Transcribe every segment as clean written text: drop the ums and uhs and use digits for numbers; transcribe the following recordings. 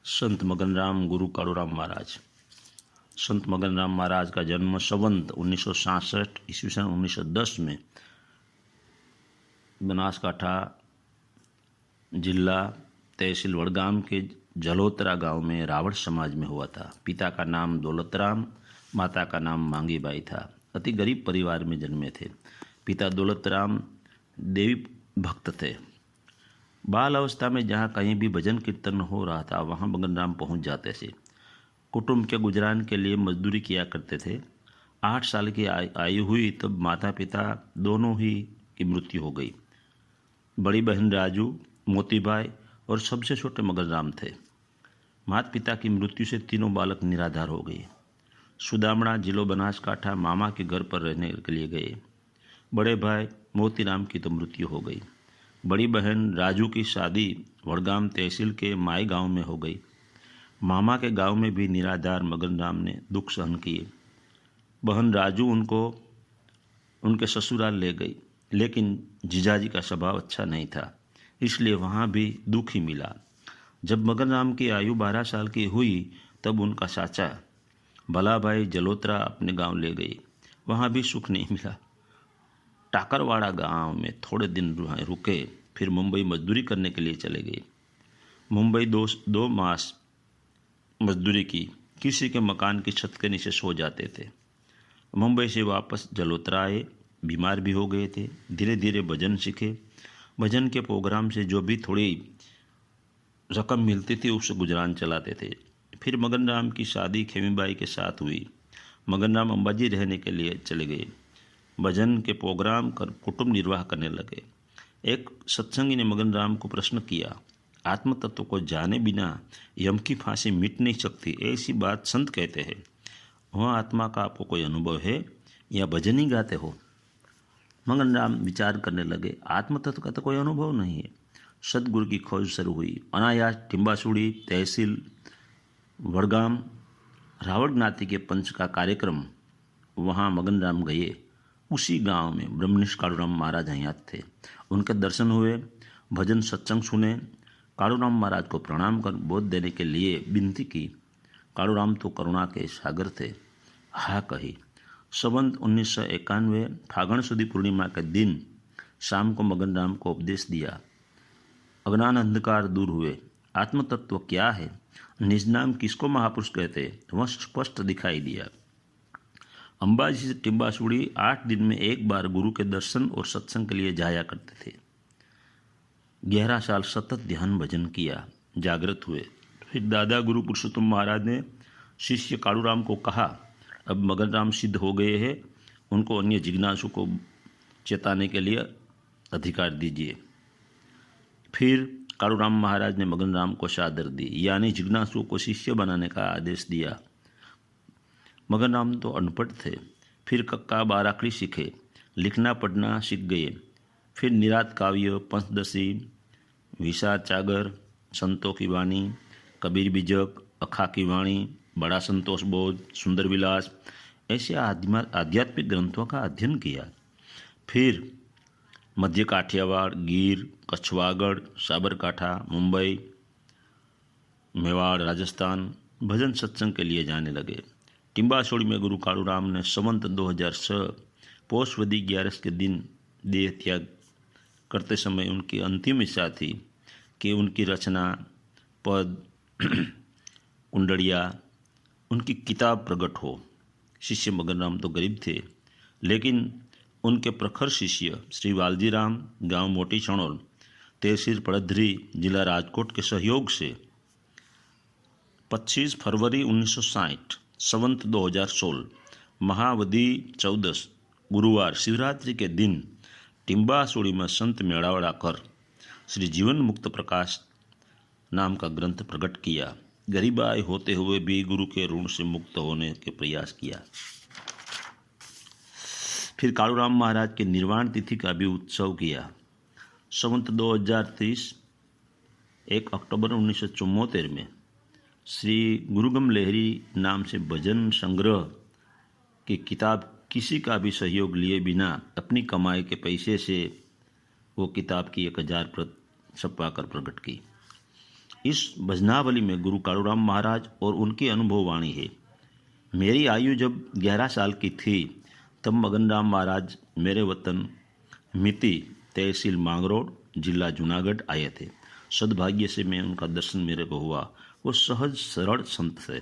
संत मगनराम गुरु कालूराम महाराज। संत मगनराम महाराज का जन्म संवत 1966 ईस्वी सन 1910 में बनासकांठा जिला तहसील वडगाम के जलोत्रा गांव में रावण समाज में हुआ था। पिता का नाम दौलतराम, माता का नाम मांगीबाई था। अति गरीब परिवार में जन्मे थे। पिता दौलतराम देवी भक्त थे। बाल अवस्था में जहाँ कहीं भी भजन कीर्तन हो रहा था वहाँ मगनराम पहुँच जाते थे। कुटुंब के गुजरान के लिए मजदूरी किया करते थे। 8 साल की आयु हुई तब माता पिता दोनों ही की मृत्यु हो गई। बड़ी बहन राजू, मोतीबाई और सबसे छोटे मगनराम थे। माता पिता की मृत्यु से तीनों बालक निराधार हो गए। सुदामड़ा जिलो बनासकांठा मामा के घर पर रहने के लिए गए। बड़े भाई मोतीराम की तो मृत्यु हो गई। बड़ी बहन राजू की शादी वडगाम तहसील के माई गांव में हो गई। मामा के गांव में भी निराधार मगनराम ने दुख सहन किए। बहन राजू उनके ससुराल ले गई, लेकिन जीजाजी का स्वभाव अच्छा नहीं था, इसलिए वहाँ भी दुख ही मिला। जब मगनराम की आयु 12 साल की हुई तब उनका चाचा भलाभाई जलोत्रा अपने गांव ले गए। वहाँ भी सुख नहीं मिला। टाकरवाड़ा गांव में थोड़े दिन रुके, फिर मुंबई मजदूरी करने के लिए चले गए। मुंबई दो मास मजदूरी की। किसी के मकान की छत के नीचे सो जाते थे। मुंबई से वापस जलोत्रा आए। बीमार भी हो गए थे। धीरे धीरे भजन सीखे। भजन के प्रोग्राम से जो भी थोड़ी रकम मिलती थी उससे गुजरान चलाते थे। फिर मगनराम की शादी खेमीबाई के साथ हुई। मगनराम अंबाजी रहने के लिए चले गए। भजन के प्रोग्राम कर कुटुंब निर्वाह करने लगे। एक सत्संगी ने मगनराम को प्रश्न किया, आत्म तत्व को जाने बिना यम की फांसी मिट नहीं सकती, ऐसी बात संत कहते हैं। वह आत्मा का आपको कोई अनुभव है या भजन ही गाते हो? मगनराम विचार करने लगे, आत्म तत्व का तो कोई अनुभव नहीं है। सदगुरु की खोज शुरू हुई। अनायास टिम्बासुड़ी तहसील वडगाम रावण ज्ञाति के पंच का कार्यक्रम, वहाँ मगनराम गए। उसी गांव में ब्रह्मनिष्ठ कालूराम महाराज हयात थे। उनके दर्शन हुए, भजन सत्संग सुने। कालूराम महाराज को प्रणाम कर बोध देने के लिए विनती की। कालूराम तो करुणा के सागर थे। हाँ कही। संवत 1991 फागण सुदी पूर्णिमा के दिन शाम को मगनराम को उपदेश दिया। अज्ञान अंधकार दूर हुए। आत्म तत्व क्या है, निज नाम किसको महापुरुष कहते, वह स्पष्ट दिखाई दिया। अंबाजी से टिम्बासुड़ी 8 दिन में एक बार गुरु के दर्शन और सत्संग के लिए जाया करते थे। 11 साल सतत ध्यान भजन किया, जागृत हुए। फिर दादा गुरु पुरुषोत्तम महाराज ने शिष्य कालूराम को कहा, अब मगनराम सिद्ध हो गए हैं, उनको अन्य जिज्ञासु को चेताने के लिए अधिकार दीजिए। फिर कालूराम महाराज ने मगनराम को चादर दी, यानी जिज्ञासुओं को शिष्य बनाने का आदेश दिया। मगनराम तो अनपढ़ थे। फिर कक्का बाराखड़ी सीखे, लिखना पढ़ना सीख गए। फिर निरात काव्य, पंचदशी, विषाद चागर, संतों की वाणी, कबीर बीजक, अखा की वाणी, बड़ा संतोष बोध, सुंदर विलास, ऐसे आध्यात्मिक ग्रंथों का अध्ययन किया। फिर मध्य काठियावाड़, गिर, कछवागढ़, साबरकाठा, मुंबई, मेवाड़, राजस्थान भजन सत्संग के लिए जाने लगे। टिम्बासोड़ी में गुरु कालूराम ने संवत 2006 पोषवदी 11 के दिन देह त्याग करते समय उनकी अंतिम इच्छा थी कि उनकी रचना, पद, कुंडड़िया, उनकी किताब प्रकट हो। शिष्य मगनराम तो गरीब थे, लेकिन उनके प्रखर शिष्य श्री वालजीराम, गांव मोटी छणोल, तहसील पड़धरी, जिला राजकोट के सहयोग से 25 फरवरी 1960 संवत 2016 महावदी 14 गुरुवार शिवरात्रि के दिन टिम्बासुड़ी में संत मेड़ावड़ा कर श्री जीवन मुक्त प्रकाश नाम का ग्रंथ प्रकट किया। गरीबाई होते हुए भी गुरु के ऋण से मुक्त होने के प्रयास किया। फिर कालूराम महाराज के निर्वाण तिथि का भी उत्सव किया। संवत 2030 1 अक्टूबर 1974 में श्री गुरुगम लहरी नाम से भजन संग्रह की किताब किसी का भी सहयोग लिए बिना अपनी कमाई के पैसे से वो किताब की 1000 प्रत छपवा कर प्रकट की। इस भजनावली में गुरु कालूराम महाराज और उनकी अनुभव वाणी है। मेरी आयु जब 11 साल की थी तब मगनराम महाराज मेरे वतन मिति तहसील मांगरोड जिला जूनागढ़ आए थे। सद्भाग्य से मैं उनका दर्शन मेरे को हुआ। वो सहज सरल संत थे।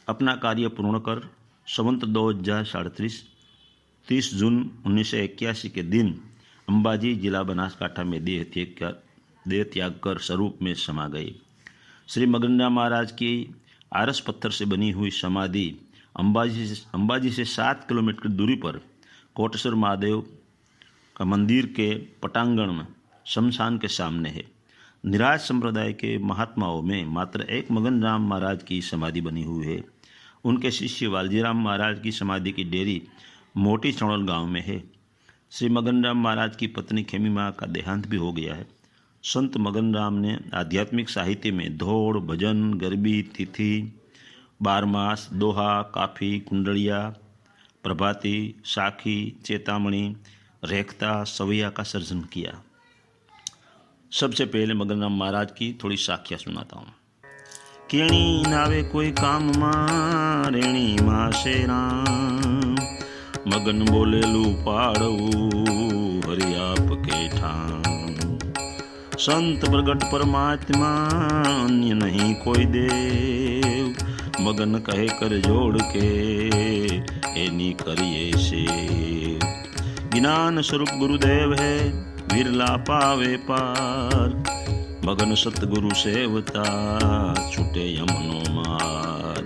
अपना कार्य पूर्ण कर संवत 2037 30 जून 1981 के दिन अंबाजी जिला बनासकांठा में देह त्याग कर स्वरूप में समा गए। श्री मगनराम महाराज की आरस पत्थर से बनी हुई समाधि अंबाजी से 7 किलोमीटर की दूरी पर कोटेश्वर महादेव का मंदिर के पटांगण में शमशान के सामने है। निराज संप्रदाय के महात्माओं में मात्र एक मगनराम महाराज की समाधि बनी हुई है। उनके शिष्य वालजीराम महाराज की समाधि की डेरी मोटी चौड़ल गांव में है। श्री मगनराम महाराज की पत्नी खेमी माँ का देहांत भी हो गया है। संत मगनराम ने आध्यात्मिक साहित्य में धोड़, भजन, गरबी, तिथि, बारमास, दोहा, काफी, कुंडलिया, प्रभाती, साखी, चेतामणि, रेखता, सवैया का सर्जन किया। सबसे पहले मगनराम महाराज की थोड़ी साखियाँ सुनाता हूँ। केणी नावे कोई काम मां रेणी मां से राम, मगन बोलेलू पाड़ू हरि आप के ठाम। संत प्रगट परमात्मा अन्य नहीं कोई देव, मगन कहे कर जोड़ के एनी करिए से। ज्ञान स्वरूप गुरुदेव है विरला पावे पार, मगन सतगुरु सेवता छूटे यमनो मार।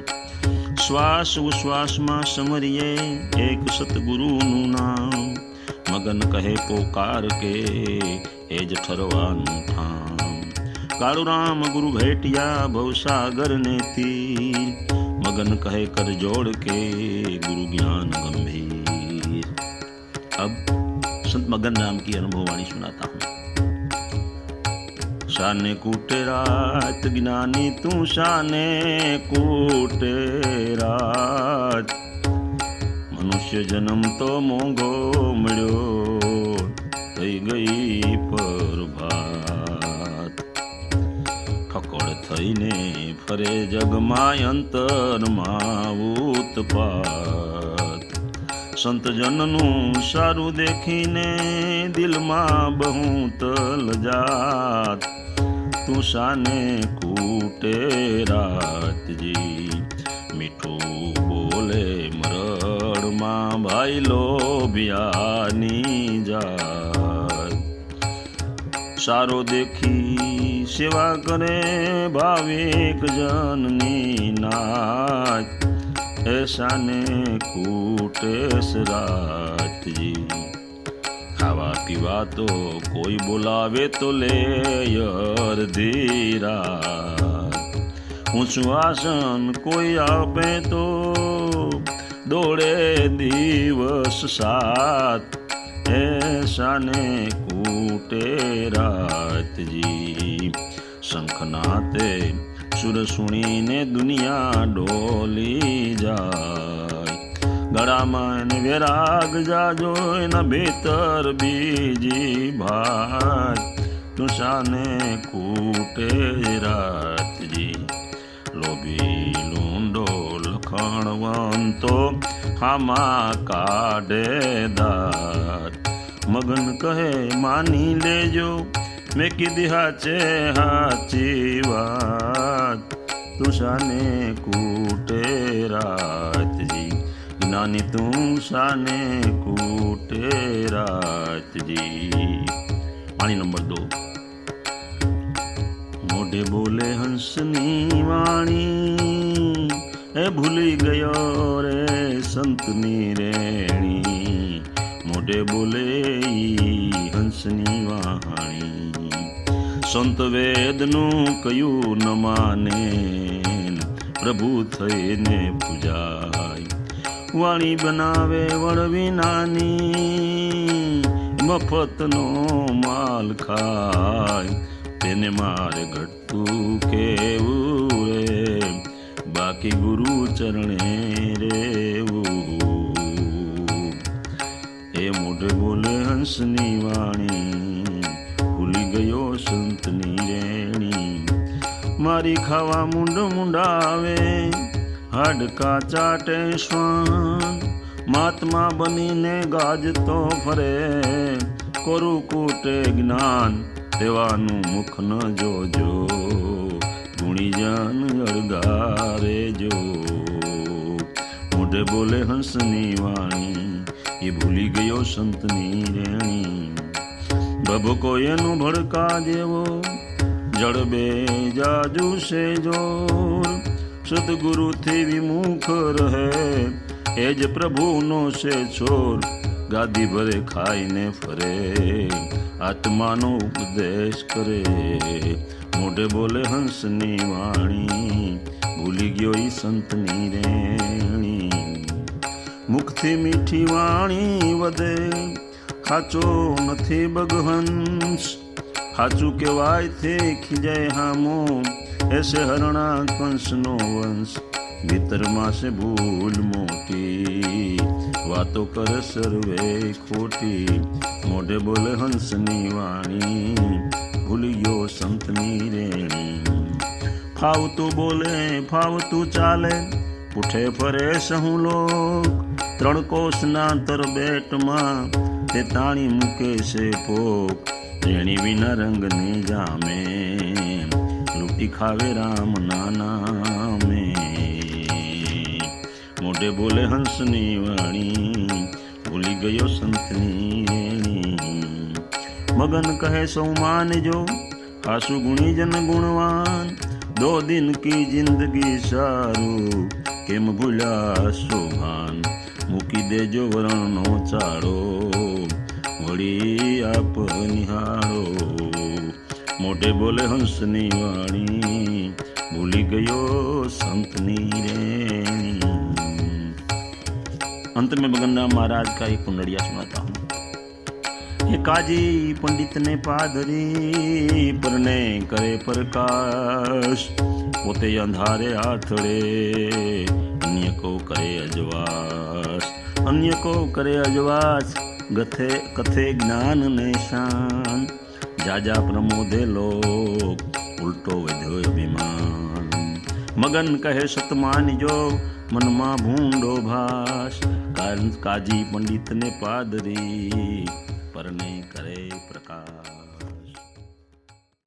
श्वास उश्वास मां समरिए एक सतगुरुनु नाम, मगन कहे पोकार के एज ठरवानु ठाम। कालूराम गुरु भेटिया भवसागर ने तीर, मगन कहे कर जोड़ के गुरु ज्ञान गंभीर। अब संत मगनराम की अनुभववाणी सुनाता हूँ। शाने कूटे रात ज्ञानी तू शाने कूटे रात, मनुष्य जन्म तो मोंघो मिळ्यो थई गई प्रभात। ठकोड़ थईने फरे जगमाय अंतરમાં ઉત્પાત। संत जनનું સારું દેખીને દિલમાં બહુ તલજાત, તું શાને કૂટે રાતજી મીઠું બોલે મરડમાં ભાઈ લોભિયાની જાત। સારો દેખી સેવા કરે ભાવિક જનની નાથ, ऐसा ने कूटेस रात जी। खावा पीवा तो कोई बुलावे तो ले अर्धी रात, ऊंचू आसन कोई आपे तो दौड़े दिवस सात, ऐसा ने कूटे रात जी। शंखनाते सुर सुनीने दुनिया डोली जाय, गळाમાં विराग जाजो न भीतर बीजी भात, તું શાને કૂટે રાતજી। લોભી લૂંડો લખાણવંતો હામાં કાઢે દાત, મગન કહે માની લેજો મેં કીધી હાચે હાચી વાત, તું શાને કૂટે રાતજી। જ્ઞાની તું શાને કૂટે રાતજી। પાણી નંબર 2। મોઢે બોલે હંસની વાણી, એ ભૂલી ગયો રે સંતની રેણી। મોઢે બોલે હંસની વાણી, સંત વેદનું કયું ન માને, પ્રભુ થઈને પૂજાય। વાણી બનાવે વળવી નાની, મફતનો માલ ખાય। તેને મારે ઘટતું કેવું રે, બાકી ગુરુ ચરણે રેવું। એ મોઢે બોલે હંસની વાણી, ભૂલી ગયો સંતની રેણી। મારી ખાવા મૂંડ મુંડાવે, હાડકા ચાટે શ્વાન, મહાત્મા બનીને ગાજતો ફરે, કોરું કૂટે જ્ઞાન, તેવાનું મુખ ન જોજો, ગુણીજન અળગારે જો. મોઢે બોલે હંસની વાણી, એ ભૂલી ગયો સંતની રેણી. ભભકો એનું ભડકા જેવો, જડબે જાજુ સે જોર, સદગુરુથી વિમુખ રહે, એ જ પ્રભુનો છે છોર. ગાદી ભરે ખાઈને ફરે, આત્માનો ઉપદેશ કરે, મોઢે બોલે હંસની વાણી, ભૂલી ગયો ઈ સંતની રેણી. મુખથી મીઠી વાણી વધે, ખાચો નથી બગહંસ, હાચું કહેવાય તે ખીજાય હામો, એસે હરણા કંસનો વંશ. ભીતરમાં છે ભૂલ મોટી, વાતો કરે સર્વે ખોટી, મોઢે બોલે હંસની વાણી, ભૂલી ગયો સંતની રેણી. ફાવતું બોલે ફાવતું ચાલે, ઉઠે ફરે સહુ લોક, ત્રણ કોષના તરબેટમાં તે તાણી મૂકે છે પોક. રેણી વિના રંગ ને જામે, લૂંટી ખાવે રામ નામે, મોઢે બોલે હંસની વાણી, ભૂલી ગયો સંતની રેણી. મગન કહે સૌ માનજો, આસુ ગુણીજન ગુણવાન, દો દિન કી જિંદગી સારું, કેમ ભૂલ્યા શોભાન. મૂકી દેજો વરણનો ચાળો, વળી આપ નિહાળો, મોઢે બોલે હંસની વાણી, भूली गयो संतनी रेणी। अंत में भगवान महाराज का एक कुंडलिया सुनाता हूँ। ये काजी पंडित ने पादरी परने करे प्रकाश, पोते अंधारे आथड़े अन्य को करे अजवास, अन्य को करे अजवास, गथे कथे ज्ञान ने शान, जाजा प्रमोदे लोग उल्टो विध्यो अभिमान, मगन कहे सतमान जो मनमा भूंडो भास, कारण काजी पंडित ने पादरी परने करे प्रकाश।